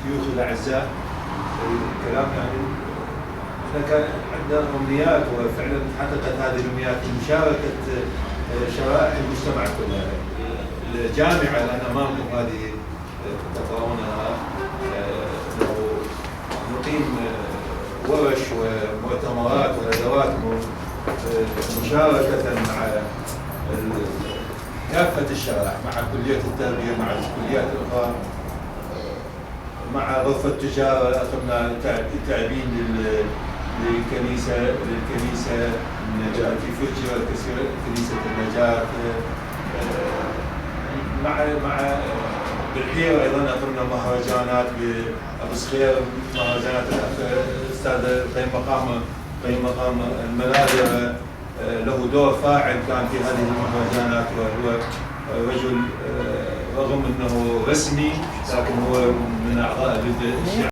الشيوخ الاعزاء الكلام يعني احنا كان عندنا امنيات وفعلا تحققت هذه الامنيات بمشاركه شرائح المجتمع كلها. الجامعه الان امامكم هذه تقرؤونها نقيم ورش ومؤتمرات وندوات مشاركه مع كافه الشرائح، مع كليه التربيه، مع الكليات الاخرى، مع غرفه التجاره اخذنا تعبين للكنيسه النجاة في فجر، كنيسه النجاة مع بالحيره ايضا اخذنا مهرجانات بابو صخير، مهرجانات الاستاذ قيم مقام المناذر له دور فاعل كان في هذه المهرجانات، وهو رجل رغم انه رسمي لكن هو من اعضاء الشعب.